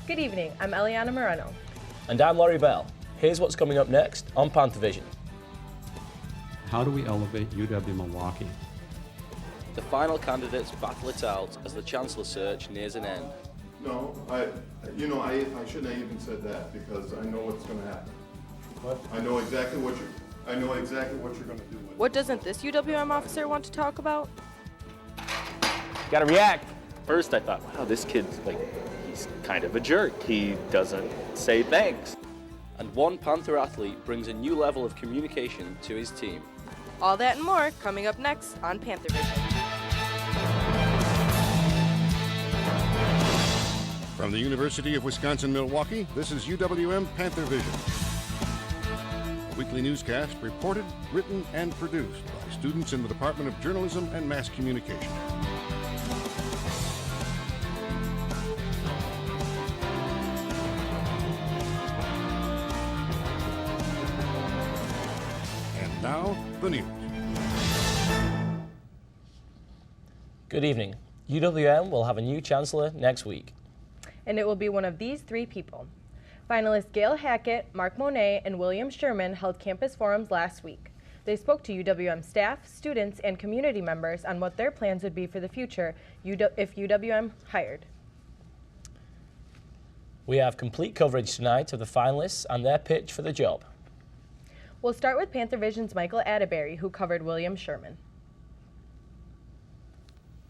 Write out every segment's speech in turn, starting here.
Good evening, I'm Eliana Moreno. And I'm Laurie. Here's what's coming up next on Panthervision. How do we elevate UW-Milwaukee? The final candidates battle it out as the Chancellor search nears an end. No, I shouldn't have even said that because I know what's going to happen. What? I know exactly what you're going to do. What doesn't this UWM officer want to talk about? Gotta react. First I thought, wow, this kid's he's kind of a jerk. He doesn't say thanks. And one Panther athlete brings a new level of communication to his team. All that and more coming up next on Panthervision. From the University of Wisconsin-Milwaukee, this is UWM Panthervision. A weekly newscast reported, written, and produced by students in the Department of Journalism and Mass Communication. And now, the news. Good evening. UWM will have a new Chancellor next week. And it will be one of these three people. Finalists Gail Hackett, Mark Monet, and William Sherman held campus forums last week. They spoke to UWM staff, students, and community members on what their plans would be for the future if UWM hired. We have complete coverage tonight of the finalists and their pitch for the job. We'll start with Panthervision's Michael Atterbury, who covered William Sherman.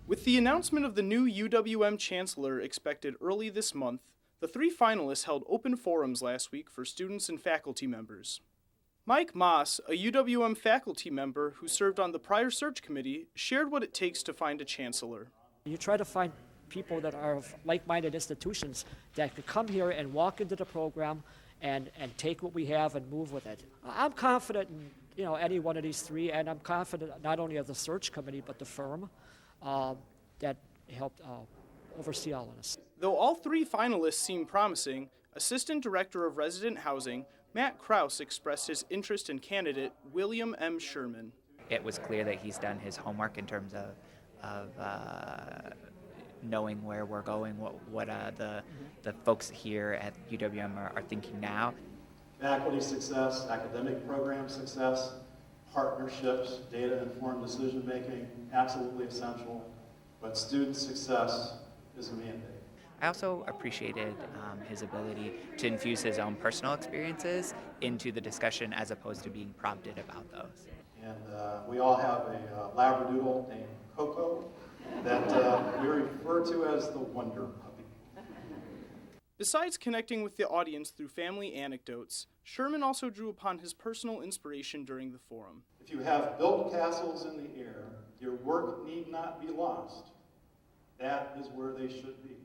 With the announcement of the new UWM Chancellor expected early this month, the three finalists held open forums last week for students and faculty members. Mike Moss, a UWM faculty member who served on the prior search committee, shared what it takes to find a chancellor. You try to find people that are of like-minded institutions that could come here and walk into the program and take what we have and move with it. I'm confident in any one of these three, and I'm confident not only of the search committee but the firm that helped oversee all of this. Though all three finalists seem promising, Assistant Director of Resident Housing Matt Krause expressed his interest in candidate William M. Sherman. It was clear that he's done his homework in terms of knowing where we're going, what the folks here at UWM are thinking now. Faculty success, academic program success, partnerships, data-informed decision-making, absolutely essential, but student success is a mandate. I also appreciated his ability to infuse his own personal experiences into the discussion as opposed to being prompted about those. And we all have a Labradoodle named Coco that we refer to as the Wonder Puppy. Besides connecting with the audience through family anecdotes, Sherman also drew upon his personal inspiration during the forum. If you have built castles in the air, your work need not be lost. That is where they should be.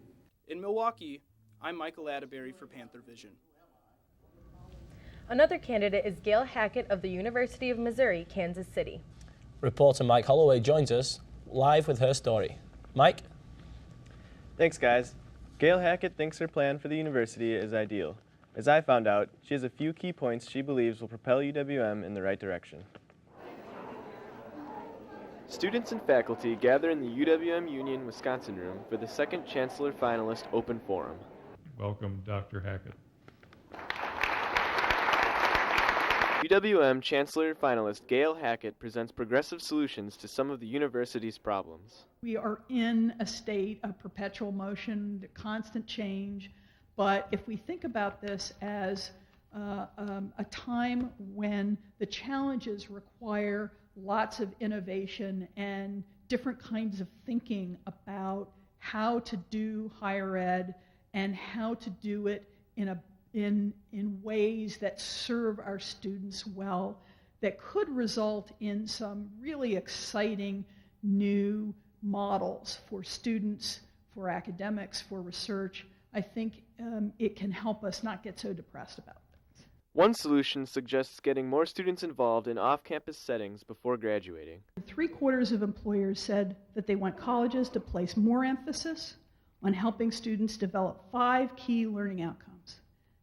In Milwaukee, I'm Michael Atterbury for Panthervision. Another candidate is Gail Hackett of the University of Missouri, Kansas City. Reporter Mike Holloway joins us live with her story. Mike? Thanks, guys. Gail Hackett thinks her plan for the university is ideal. As I found out, she has a few key points she believes will propel UWM in the right direction. Students and faculty gather in the UWM Union Wisconsin room for the second Chancellor Finalist Open Forum. Welcome, Dr. Hackett. UWM Chancellor Finalist Gail Hackett presents progressive solutions to some of the university's problems. We are in a state of perpetual motion, constant change, but if we think about this as a time when the challenges require lots of innovation and different kinds of thinking about how to do higher ed and how to do it in ways that serve our students well, that could result in some really exciting new models for students, for academics, for research. I think it can help us not get so depressed about things. One solution suggests getting more students involved in off-campus settings before graduating. 3/4 of employers said that they want colleges to place more emphasis on helping students develop 5 key learning outcomes: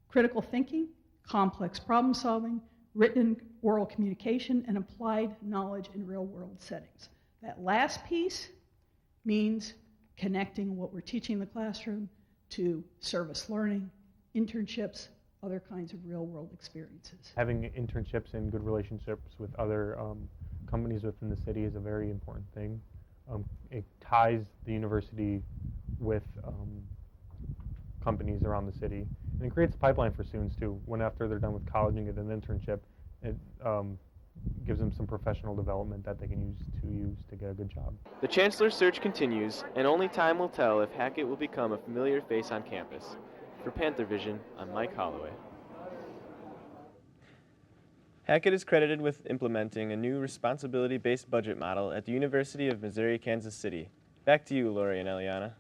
critical thinking, complex problem solving, written oral communication, and applied knowledge in real-world settings. That last piece means connecting what we're teaching in the classroom to service learning, internships, other kinds of real-world experiences. Having internships and good relationships with other companies within the city is a very important thing. It ties the university with companies around the city, and it creates a pipeline for students too. When after they're done with college and get an internship, it gives them some professional development that they can use to get a good job. The Chancellor search continues, and only time will tell if Hackett will become a familiar face on campus. For Panthervision, I'm Mike Holloway. Hackett is credited with implementing a new responsibility-based budget model at the University of Missouri-Kansas City. Back to you, Laurie and Eliana.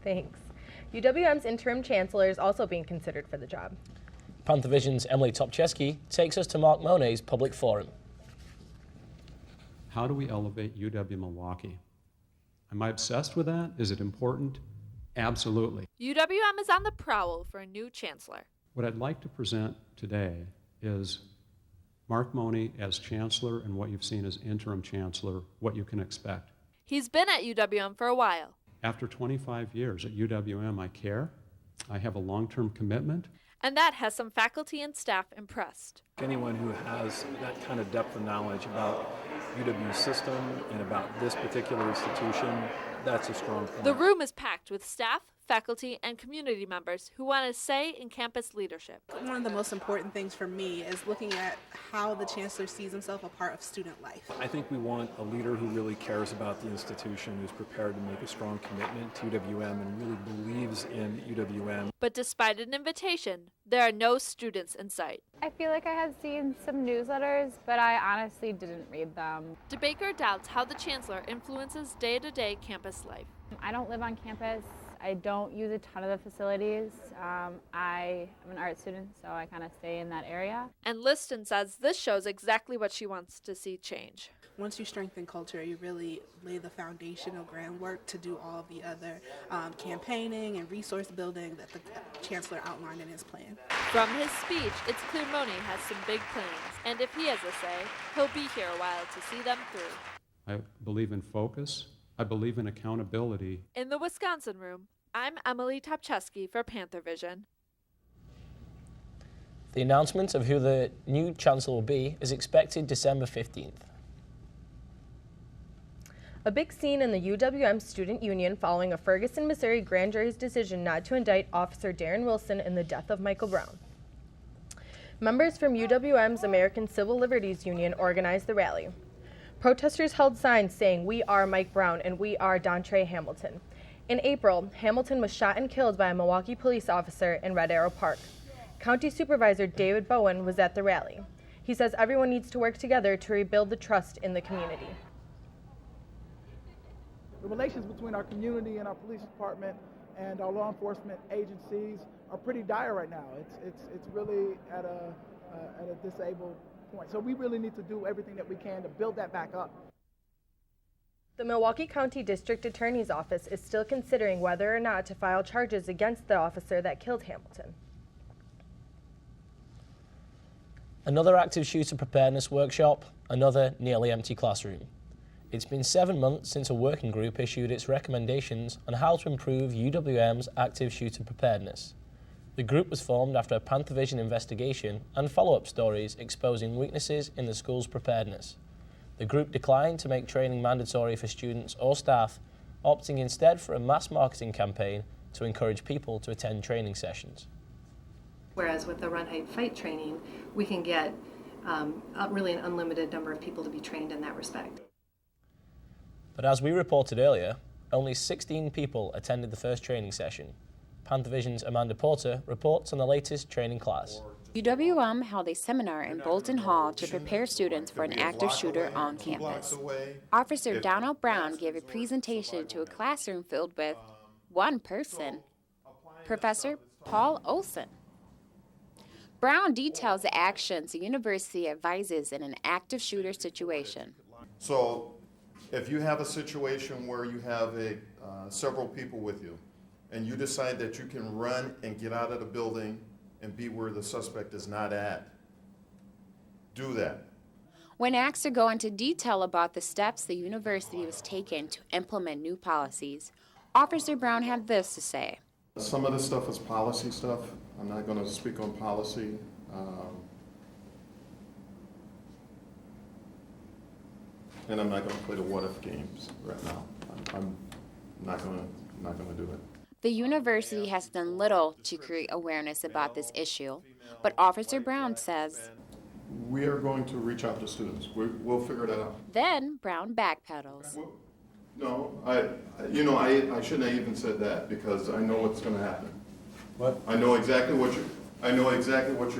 Thanks. UWM's interim chancellor is also being considered for the job. Panthervision's Emily Topcheski takes us to Mark Monet's public forum. How do we elevate UW-Milwaukee? Am I obsessed with that? Is it important? Absolutely. UWM is on the prowl for a new chancellor. What I'd like to present today is Mark Money as chancellor and what you've seen as interim chancellor, what you can expect. He's been at UWM for a while. After 25 years at UWM, I care. I have a long-term commitment. And that has some faculty and staff impressed. Anyone who has that kind of depth of knowledge about UW's system and about this particular institution, that's a strong point. The room is packed with staff, faculty, and community members who want a say in campus leadership. One of the most important things for me is looking at how the chancellor sees himself a part of student life. I think we want a leader who really cares about the institution, who's prepared to make a strong commitment to UWM and really believes in UWM. But despite an invitation, there are no students in sight. I feel like I have seen some newsletters, but I honestly didn't read them. DeBaker doubts how the chancellor influences day-to-day campus life. I don't live on campus. I don't use a ton of the facilities. I am an art student, so I kind of stay in that area. And Liston says this shows exactly what she wants to see change. Once you strengthen culture, you really lay the foundational groundwork to do all the other campaigning and resource building that the chancellor outlined in his plan. From his speech, it's clear Money has some big plans, and if he has a say, he'll be here a while to see them through. I believe in focus. I believe in accountability. In the Wisconsin room, I'm Emily Topcheski for Panthervision. The announcement of who the new chancellor will be is expected December 15th. A big scene in the UWM Student Union following a Ferguson, Missouri grand jury's decision not to indict Officer Darren Wilson in the death of Michael Brown. Members from UWM's American Civil Liberties Union organized the rally. Protesters held signs saying, "We are Mike Brown" and "We are Dontre Hamilton." In April, Hamilton was shot and killed by a Milwaukee police officer in Red Arrow Park. County Supervisor David Bowen was at the rally. He says everyone needs to work together to rebuild the trust in the community. The relations between our community and our police department and our law enforcement agencies are pretty dire right now. It's really at a disabled point. So we really need to do everything that we can to build that back up. The Milwaukee County District Attorney's Office is still considering whether or not to file charges against the officer that killed Hamilton. Another active shooter preparedness workshop, another nearly empty classroom. It's been 7 months since a working group issued its recommendations on how to improve UWM's active shooter preparedness. The group was formed after a Panthervision investigation and follow-up stories exposing weaknesses in the school's preparedness. The group declined to make training mandatory for students or staff, opting instead for a mass marketing campaign to encourage people to attend training sessions. Whereas with the Run, Hide, Fight training, we can get really an unlimited number of people to be trained in that respect. But as we reported earlier, only 16 people attended the first training session. Panthervision's Amanda Porter reports on the latest training class. UWM held a seminar in Bolton Hall to prepare students for an active shooter on campus. Officer Donald Brown gave a presentation to a classroom filled with one person, Professor Paul Olson. Brown details the actions the university advises in an active shooter situation. So if you have a situation where you have several people with you and you decide that you can run and get out of the building and be where the suspect is not at, do that. When asked to go into detail about the steps the university was taking to implement new policies, Officer Brown had this to say. Some of this stuff is policy stuff. I'm not going to speak on policy. And I'm not going to play the what-if games right now. I'm not going to do it. The university has done little to create awareness about this issue, but Officer Brown says, we are going to reach out to students. We'll figure that out. Then Brown backpedals. No, I shouldn't have even said that because I know what's going to happen. What? I know exactly what you're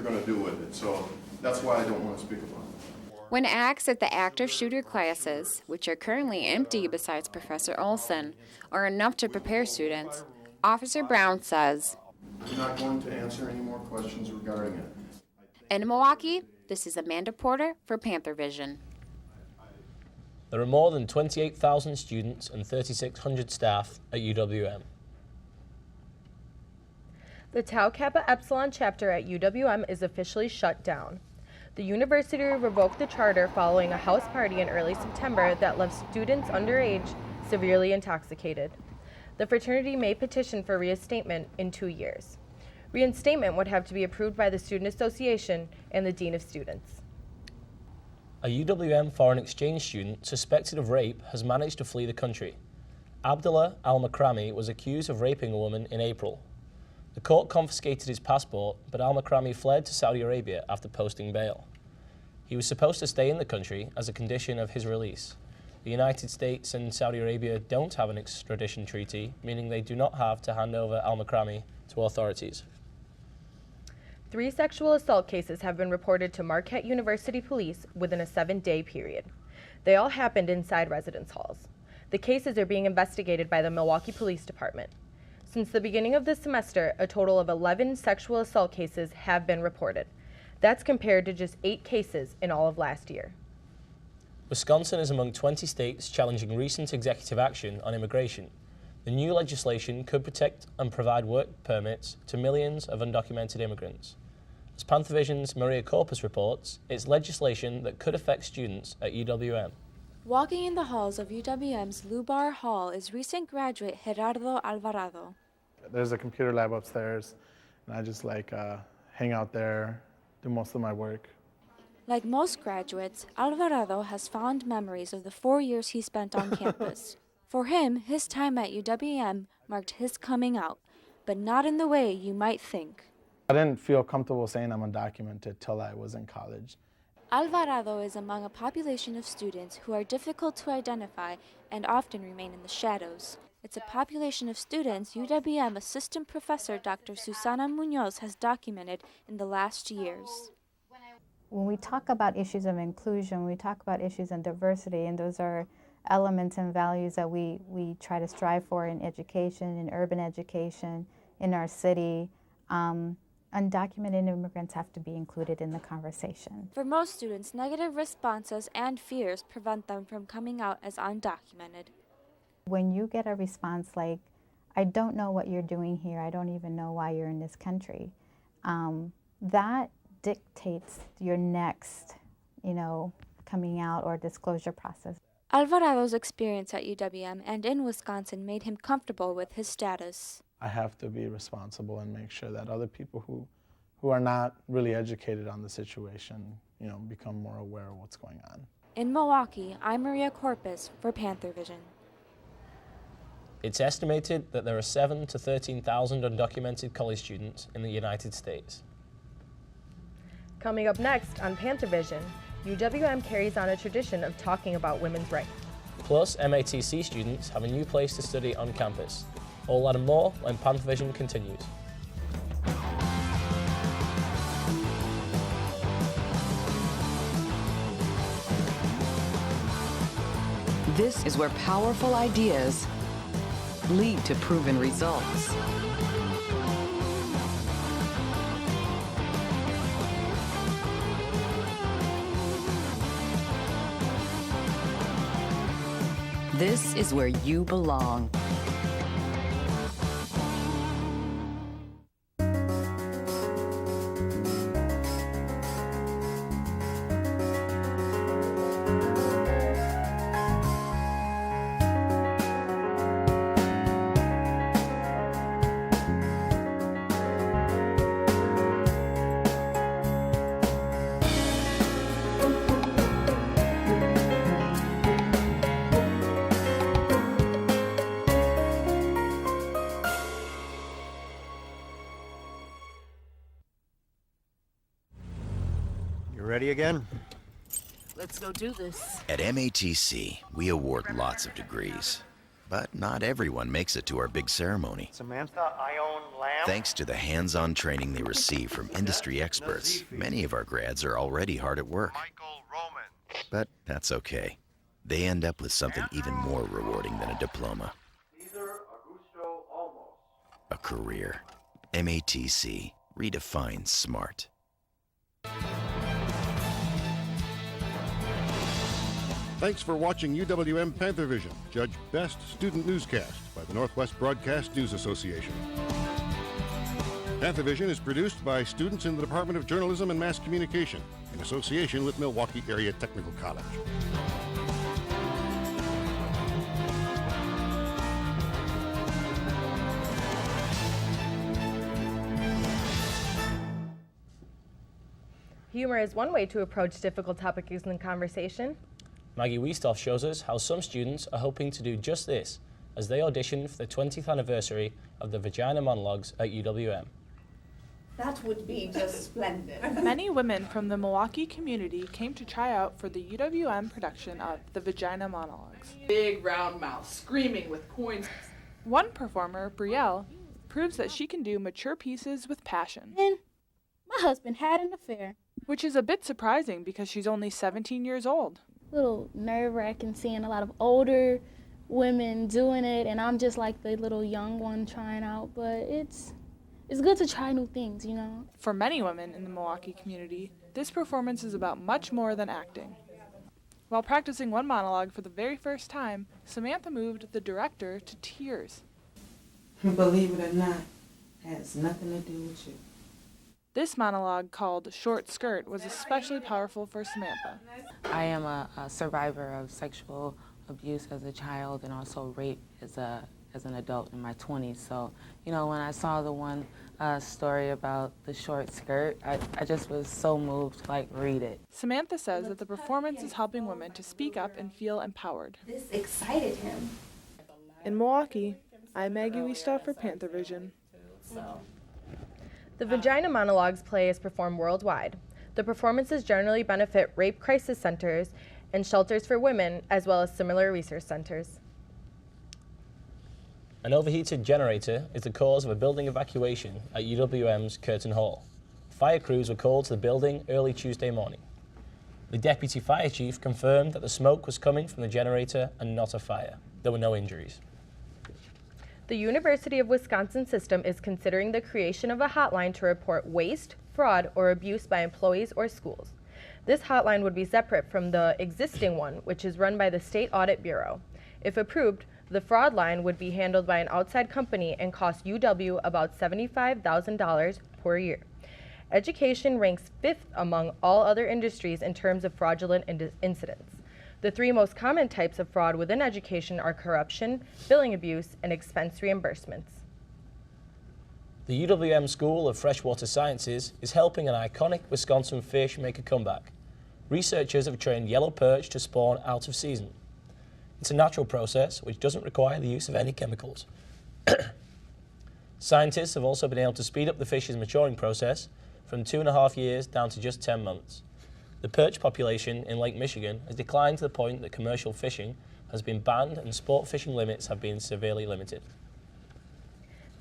going to do with it. So that's why I don't want to speak about it. When asked if the active shooter classes, which are currently empty besides Professor Olson, are enough to prepare students, Officer Brown says, I'm not going to answer any more questions regarding it. In Milwaukee, this is Amanda Porter for Panthervision. There are more than 28,000 students and 3,600 staff at UWM. The Tau Kappa Epsilon chapter at UWM is officially shut down. The university revoked the charter following a house party in early September that left students underage severely intoxicated. The fraternity may petition for reinstatement in 2 years. Reinstatement would have to be approved by the Student Association and the Dean of Students. A UWM foreign exchange student suspected of rape has managed to flee the country. Abdullah Al-Makrami was accused of raping a woman in April. The court confiscated his passport, but Al-Makrami fled to Saudi Arabia after posting bail. He was supposed to stay in the country as a condition of his release. The United States and Saudi Arabia don't have an extradition treaty, meaning they do not have to hand over Al-Makrami to authorities. 3 sexual assault cases have been reported to Marquette University Police within a 7-day period. They all happened inside residence halls. The cases are being investigated by the Milwaukee Police Department. Since the beginning of this semester, a total of 11 sexual assault cases have been reported. That's compared to just 8 cases in all of last year. Wisconsin is among 20 states challenging recent executive action on immigration. The new legislation could protect and provide work permits to millions of undocumented immigrants. As Panthervision's Maria Corpus reports, it's legislation that could affect students at UWM. Walking in the halls of UWM's Lubar Hall is recent graduate Gerardo Alvarado. There's a computer lab upstairs, and I just hang out there, do most of my work. Like most graduates, Alvarado has fond memories of the 4 years he spent on campus. For him, his time at UWM marked his coming out, but not in the way you might think. I didn't feel comfortable saying I'm undocumented till I was in college. Alvarado is among a population of students who are difficult to identify and often remain in the shadows. It's a population of students UWM Assistant Professor Dr. Susana Munoz has documented in the last years. When we talk about issues of inclusion, we talk about issues of diversity, and those are elements and values that we try to strive for in education, in urban education, in our city. Undocumented immigrants have to be included in the conversation. For most students, negative responses and fears prevent them from coming out as undocumented. When you get a response like, I don't know what you're doing here, I don't even know why you're in this country, that dictates your next, coming out or disclosure process. Alvarado's experience at UWM and in Wisconsin made him comfortable with his status. I have to be responsible and make sure that other people who are not really educated on the situation, become more aware of what's going on. In Milwaukee, I'm Maria Corpus for Panthervision. It's estimated that there are 7,000 to 13,000 undocumented college students in the United States. Coming up next on Panthervision, UWM carries on a tradition of talking about women's rights. Plus, MATC students have a new place to study on campus. All that and more when Panthervision continues. This is where powerful ideas lead to proven results. This is where you belong. Ready again? Let's go do this. At MATC, we award lots of degrees, but not everyone makes it to our big ceremony. Samantha, I own lamb. Thanks to the hands-on training they receive from industry experts, many of our grads are already hard at work. But that's okay. They end up with something even more rewarding than a diploma. A career. MATC. Redefine smart. Thanks for watching UWM Panthervision, judged Best Student Newscast by the Northwest Broadcast News Association. Panthervision is produced by students in the Department of Journalism and Mass Communication in association with Milwaukee Area Technical College. Humor is one way to approach difficult topics in conversation. Maggie Wiestoff shows us how some students are hoping to do just this as they audition for the 20th anniversary of the Vagina Monologues at UWM. That would be just splendid. Many women from the Milwaukee community came to try out for the UWM production of the Vagina Monologues. Big round mouth, screaming with coins. One performer, Brielle, proves that she can do mature pieces with passion. And my husband had an affair. Which is a bit surprising because she's only 17 years old. Little nerve-wracking seeing a lot of older women doing it, and I'm just like the little young one trying out, but it's good to try new things, you know. For many women in the Milwaukee community, this performance is about much more than acting. While practicing one monologue for the very first time, Samantha moved the director to tears. Believe it or not, it has nothing to do with you. This monologue, called Short Skirt, was especially powerful for Samantha. I am a survivor of sexual abuse as a child and also rape as an adult in my 20s. So, you know, when I saw the one story about the short skirt, I just was so moved to, read it. Samantha says that the performance is helping women to speak up and feel empowered. This excited him. In Milwaukee, I'm Maggie Wiestoff for Panthervision. The Vagina Monologues play is performed worldwide. The performances generally benefit rape crisis centers and shelters for women, as well as similar resource centers. An overheated generator is the cause of a building evacuation at UWM's Curtin Hall. Fire crews were called to the building early Tuesday morning. The deputy fire chief confirmed that the smoke was coming from the generator and not a fire. There were no injuries. The University of Wisconsin system is considering the creation of a hotline to report waste, fraud, or abuse by employees or schools. This hotline would be separate from the existing one, which is run by the State Audit Bureau. If approved, the fraud line would be handled by an outside company and cost UW about $75,000 per year. Education ranks 5th among all other industries in terms of fraudulent incidents. The 3 most common types of fraud within education are corruption, billing abuse, and expense reimbursements. The UWM School of Freshwater Sciences is helping an iconic Wisconsin fish make a comeback. Researchers have trained yellow perch to spawn out of season. It's a natural process which doesn't require the use of any chemicals. Scientists have also been able to speed up the fish's maturing process from 2.5 years down to just 10 months. The perch population in Lake Michigan has declined to the point that commercial fishing has been banned and sport fishing limits have been severely limited.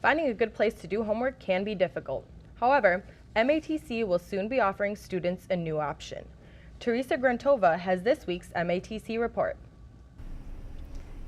Finding a good place to do homework can be difficult. However, MATC will soon be offering students a new option. Teresa Grantova has this week's MATC report.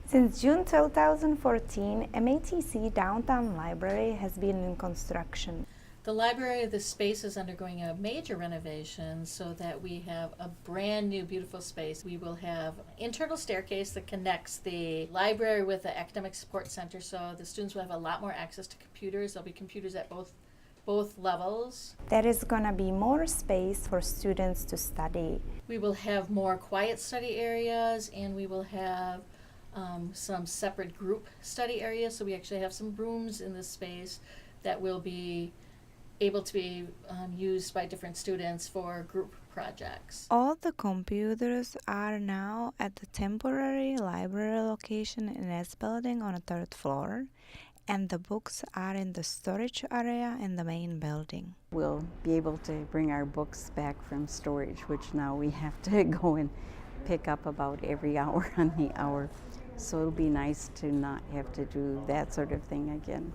Since June 2014, MATC Downtown Library has been in construction. The library, the space is undergoing a major renovation so that we have a brand new beautiful space. We will have an internal staircase that connects the library with the academic support center, so the students will have a lot more access to computers. There'll be computers at both levels. There is going to be more space for students to study. We will have more quiet study areas, and we will have some separate group study areas. So we actually have some rooms in this space that will be able to be used by different students for group projects. All the computers are now at the temporary library location in S building on the 3rd floor, and the books are in the storage area in the main building. We'll be able to bring our books back from storage, which now we have to go and pick up about every hour on the hour. So it'll be nice to not have to do that sort of thing again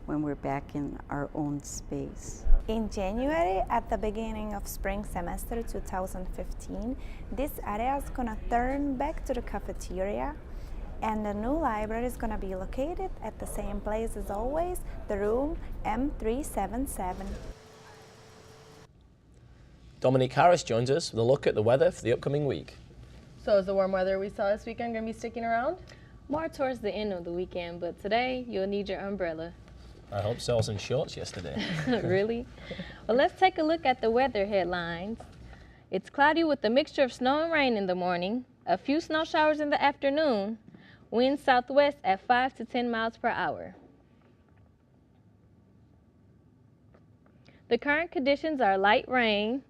when we're back in our own space. In January, at the beginning of spring semester 2015, this area is going to turn back to the cafeteria, and the new library is going to be located at the same place as always, the room M377. Dominique Harris joins us with a look at the weather for the upcoming week. So is the warm weather we saw this weekend going to be sticking around? More towards the end of the weekend, but today you'll need your umbrella. I hope so. I was in shorts yesterday. Really? Well, let's take a look at the weather headlines. It's cloudy with a mixture of snow and rain in the morning, a few snow showers in the afternoon, winds southwest at 5 to 10 miles per hour. The current conditions are light rain,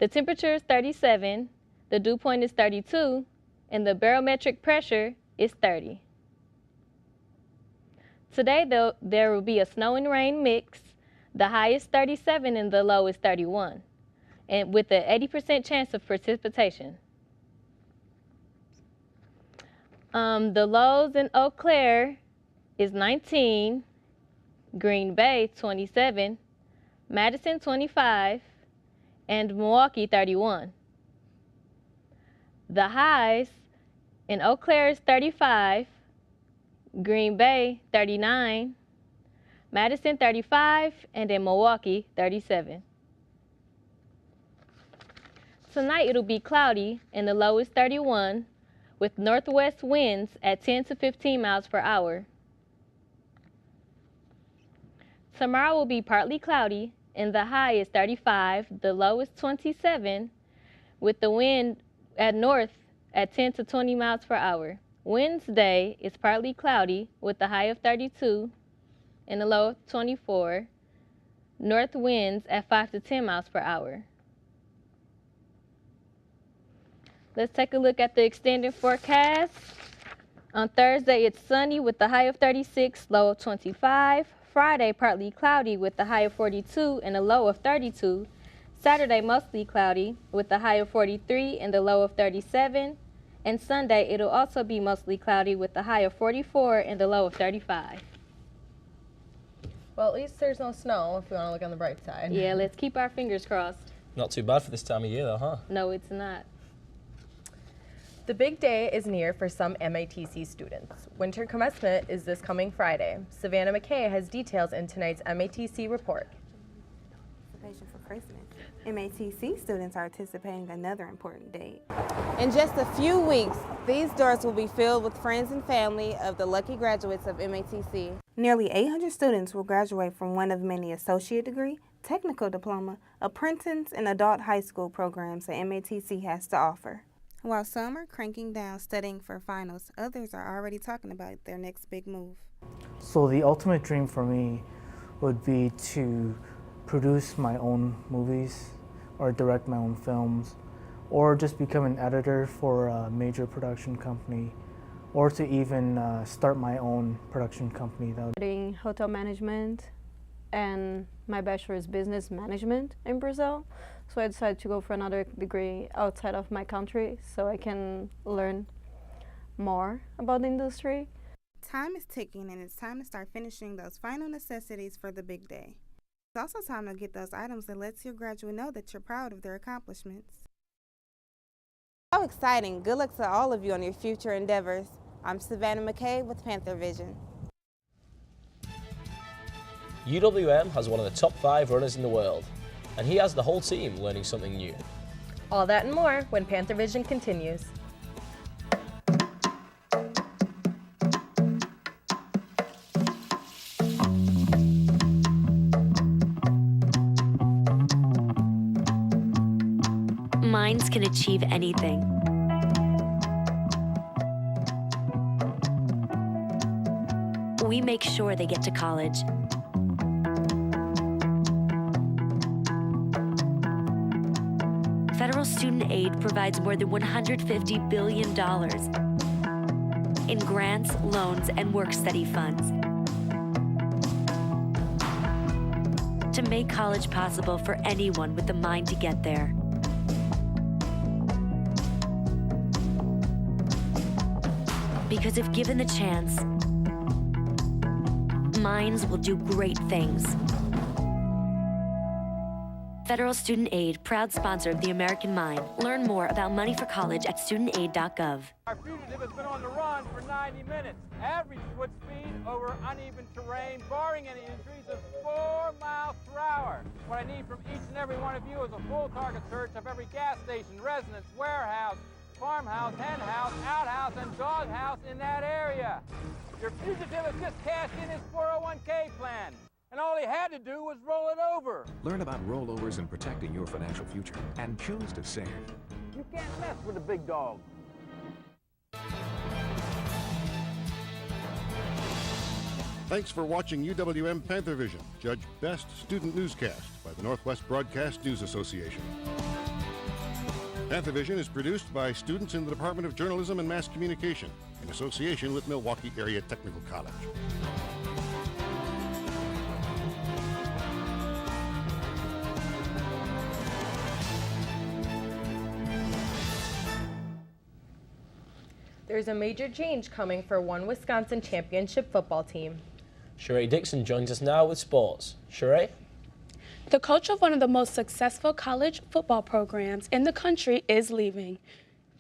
the temperature is 37, the dew point is 32, and the barometric pressure is 30. Today, there will be a snow and rain mix. The high is 37 and the low is 31, and with an 80% chance of precipitation. The lows in Eau Claire is 19, Green Bay 27, Madison 25, and Milwaukee 31. The highs in Eau Claire is 35, Green Bay 39, Madison 35, and in Milwaukee 37. Tonight it'll be cloudy and the low is 31 with northwest winds at 10 to 15 miles per hour. Tomorrow will be partly cloudy and the high is 35, the low is 27 with the wind at north at 10 to 20 miles per hour. Wednesday is partly cloudy with a high of 32 and a low of 24. North winds at 5 to 10 miles per hour. Let's take a look at the extended forecast. On Thursday, it's sunny with a high of 36, low of 25. Friday, partly cloudy with a high of 42 and a low of 32. Saturday, mostly cloudy with a high of 43 and a low of 37. And Sunday, it'll also be mostly cloudy with a high of 44 and a low of 35. Well, at least there's no snow if we want to look on the bright side. Yeah, let's keep our fingers crossed. Not too bad for this time of year, though, huh? No, it's not. The big day is near for some MATC students. Winter commencement is this coming Friday. Savannah McKay has details in tonight's MATC report. For Christmas. MATC students are anticipating another important date. In just a few weeks, these doors will be filled with friends and family of the lucky graduates of MATC. Nearly 800 students will graduate from one of many associate degree, technical diploma, apprentice, and adult high school programs that MATC has to offer. While some are cranking down studying for finals, others are already talking about their next big move. So the ultimate dream for me would be to produce my own movies or direct my own films, or just become an editor for a major production company, or to even start my own production company. Studying hotel management and my bachelor's business management in Brazil. So I decided to go for another degree outside of my country so I can learn more about the industry. Time is ticking and it's time to start finishing those final necessities for the big day. It's also time to get those items that lets your graduate know that you're proud of their accomplishments. How exciting! Good luck to all of you on your future endeavors. I'm Savannah McKay with Panthervision. UWM has one of the top 5 runners in the world, and he has the whole team learning something new. All that and more when Panthervision continues. Minds can achieve anything. We make sure they get to college. Federal student aid provides more than $150 billion in grants, loans, and work-study funds. to make college possible for anyone with the mind to get there. Because if given the chance, minds will do great things. Federal Student Aid, proud sponsor of the American Mind. Learn more about money for college at studentaid.gov. Our fugitive has been on the run for 90 minutes. Average foot speed over uneven terrain, barring any injuries, is 4 miles per hour. What I need from each and every one of you is a full target search of every gas station, residence, warehouse, farmhouse, hen house, outhouse, and doghouse in that area. Your fugitive has just cashed in his 401k plan, and all he had to do was roll it over. Learn about rollovers and protecting your financial future, and choose to save. You can't mess with the big dog. Thanks for watching UWM Panthervision, Judge Best Student Newscast by the Northwest Broadcast News Association. Panthervision is produced by students in the Department of Journalism and Mass Communication in association with Milwaukee Area Technical College. There's a major change coming for one Wisconsin championship football team. Sheree Dixon joins us now with sports. Sheree? The coach of one of the most successful college football programs in the country is leaving.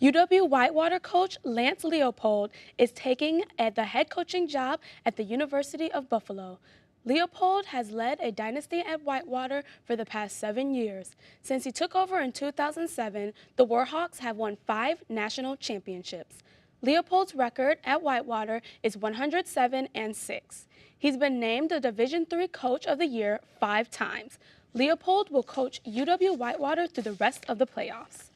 UW-Whitewater coach Lance Leopold is taking the head coaching job at the University of Buffalo. Leopold has led a dynasty at Whitewater for the past 7 years. Since he took over in 2007, the Warhawks have won 5 national championships. Leopold's record at Whitewater is 107-6. He's been named the Division III Coach of the Year 5 times. Leopold will coach UW-Whitewater through the rest of the playoffs.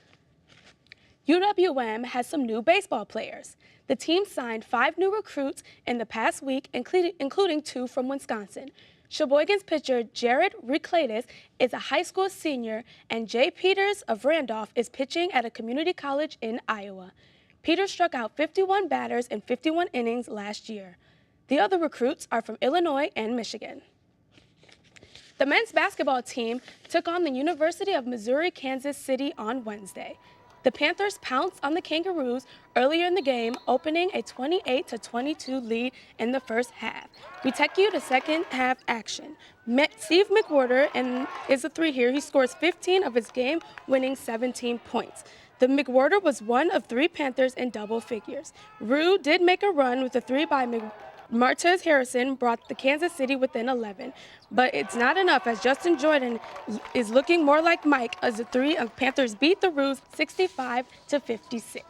UWM has some new baseball players. The team signed 5 new recruits in the past week, including 2 from Wisconsin. Sheboygan's pitcher Jared Reclatus is a high school senior, and Jay Peters of Randolph is pitching at a community college in Iowa. Peters struck out 51 batters in 51 innings last year. The other recruits are from Illinois and Michigan. The men's basketball team took on the University of Missouri-Kansas City on Wednesday. The Panthers pounced on the Kangaroos earlier in the game, opening a 28-22 lead in the first half. We take you to second half action. Steve McWhorter is a 3 here. He scores 15 of his game-winning 17 points. The McWhorter was one of 3 Panthers in double figures. Rue did make a run with a 3 by Martez Harrison brought the Kansas City within 11, but it's not enough as Justin Jordan is looking more like Mike as the 3 Panthers beat the Roos 65-56.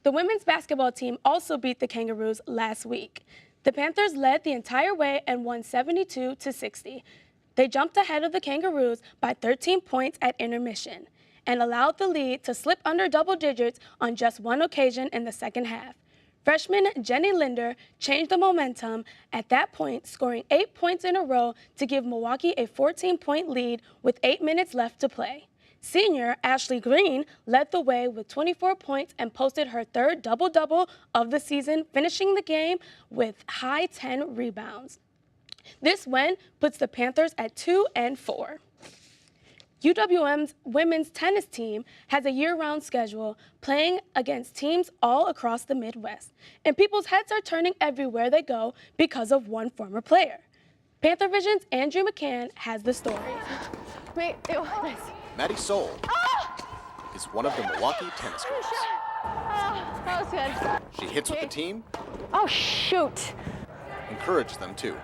The women's basketball team also beat the Kangaroos last week. The Panthers led the entire way and won 72-60. They jumped ahead of the Kangaroos by 13 points at intermission and allowed the lead to slip under double digits on just one occasion in the second half. Freshman Jenny Linder changed the momentum at that point, scoring 8 points in a row to give Milwaukee a 14-point lead with 8 minutes left to play. Senior Ashley Green led the way with 24 points and posted her 3rd double-double of the season, finishing the game with high 10 rebounds. This win puts the Panthers at 2-4. UWM's women's tennis team has a year-round schedule playing against teams all across the Midwest, and people's heads are turning everywhere they go because of one former player. Panthervision's Andrew McCann has the story. Wait, nice. Maddie Soul is one of the Milwaukee tennis girls. Oh, that was good. She hits with the team. Oh, shoot. Encourage them too.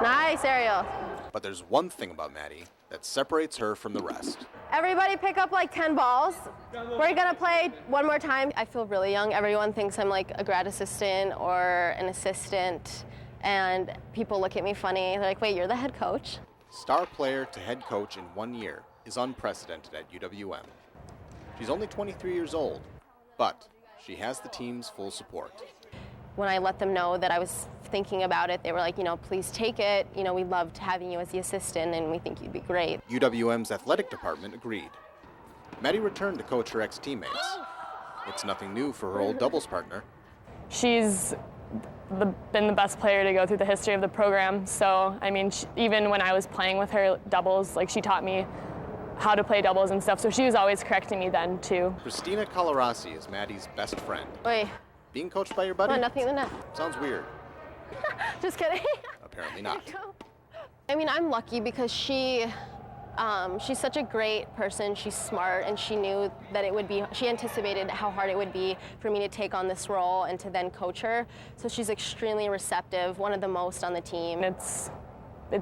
Nice, Ariel. But there's one thing about Maddie that separates her from the rest. Everybody pick up like 10 balls. We're gonna play one more time. I feel really young. Everyone thinks I'm like a grad assistant or an assistant, and people look at me funny. They're like, wait, you're the head coach? Star player to head coach in 1 year is unprecedented at UWM. She's only 23 years old, but she has the team's full support. When I let them know that I was thinking about it, they were like, please take it. We loved having you as the assistant, and we think you'd be great. UWM's athletic department agreed. Maddie returned to coach her ex-teammates. It's nothing new for her old doubles partner. She's been the best player to go through the history of the program. So, I mean, even when I was playing with her doubles, like she taught me how to play doubles and stuff. So she was always correcting me then too. Christina Calarasi is Maddie's best friend. Wait. Being coached by your buddy? Oh, nothing in the net. Sounds weird. Just kidding. Apparently not. I mean, I'm lucky because she's such a great person. She's smart, and she knew that she anticipated how hard it would be for me to take on this role and to then coach her. So she's extremely receptive, one of the most on the team. It's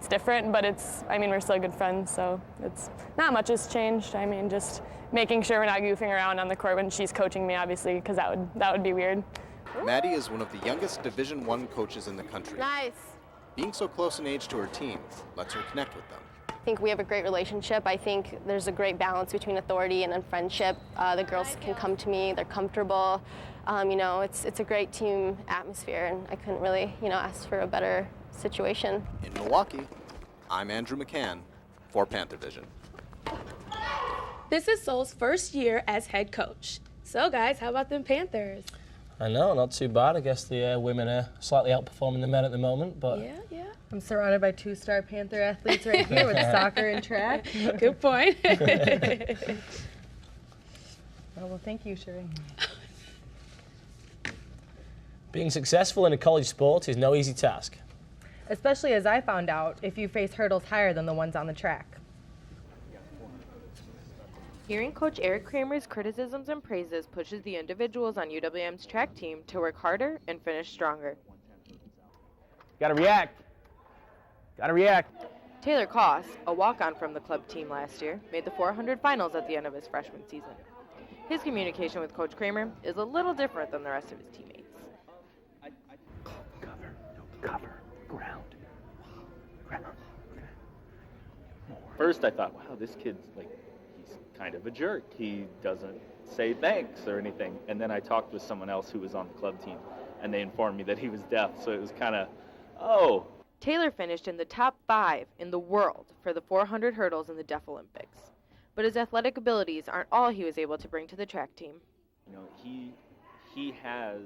different, but I mean, we're still good friends, so it's not much has changed. I mean, just making sure we're not goofing around on the court when she's coaching me, obviously, because that would be weird. Maddie is one of the youngest Division I coaches in the country. Nice. Being so close in age to her team lets her connect with them. I think we have a great relationship. I think there's a great balance between authority and friendship. The girls can come to me, they're comfortable. It's a great team atmosphere, and I couldn't really, ask for a better situation. In Milwaukee, I'm Andrew McCann for Panthervision. This is Sol's first year as head coach. So guys, how about them Panthers? I know, not too bad. I guess the women are slightly outperforming the men at the moment, but yeah. I'm surrounded by 2-star Panther athletes right here with soccer and track. Good point. Well, thank you, Sherry. Being successful in a college sport is no easy task. Especially as I found out, if you face hurdles higher than the ones on the track. Hearing Coach Eric Kramer's criticisms and praises pushes the individuals on UWM's track team to work harder and finish stronger. Gotta react. Taylor Koss, a walk-on from the club team last year, made the 400 finals at the end of his freshman season. His communication with Coach Kramer is a little different than the rest of his teammates. Cover, ground. First I thought, wow, this kid's he's kind of a jerk. He doesn't say thanks or anything. And then I talked with someone else who was on the club team, and they informed me that he was deaf. So it was kind of, oh. Taylor finished in the top 5 in the world for the 400 hurdles in the Deaf Olympics. But his athletic abilities aren't all he was able to bring to the track team. He has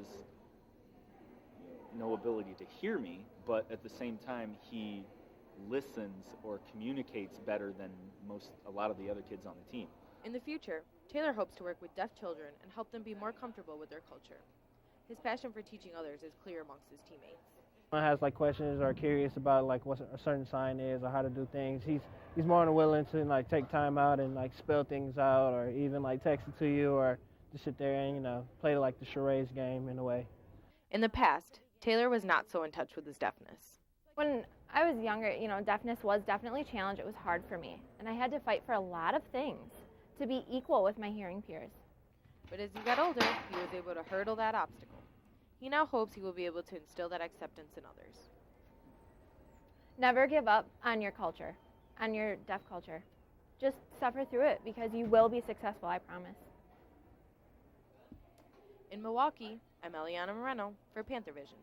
no ability to hear me, but at the same time, he listens or communicates better than a lot of the other kids on the team. In the future, Taylor hopes to work with deaf children and help them be more comfortable with their culture. His passion for teaching others is clear amongst his teammates. Someone has questions or curious about what a certain sign is or how to do things, he's more than willing to take time out and spell things out, or even text it to you, or just sit there and play the charades game in a way. In the past, Taylor was not so in touch with his deafness. When I was younger, deafness was definitely a challenge. It was hard for me, and I had to fight for a lot of things to be equal with my hearing peers. But as he got older, he was able to hurdle that obstacle. He now hopes he will be able to instill that acceptance in others. Never give up on your culture, on your deaf culture. Just suffer through it, because you will be successful, I promise. In Milwaukee, I'm Eliana Moreno for Panthervision.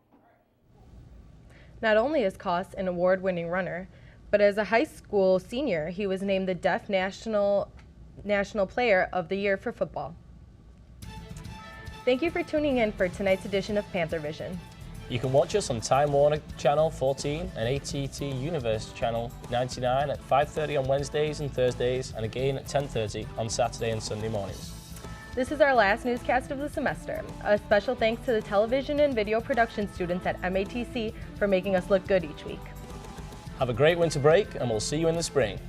Not only is Koss an award-winning runner, but as a high school senior, he was named the Deaf National Player of the Year for football. Thank you for tuning in for tonight's edition of Panthervision. You can watch us on Time Warner Channel 14 and ATT Universe Channel 99 at 5:30 on Wednesdays and Thursdays, and again at 10:30 on Saturday and Sunday mornings. This is our last newscast of the semester. A special thanks to the television and video production students at MATC for making us look good each week. Have a great winter break, and we'll see you in the spring.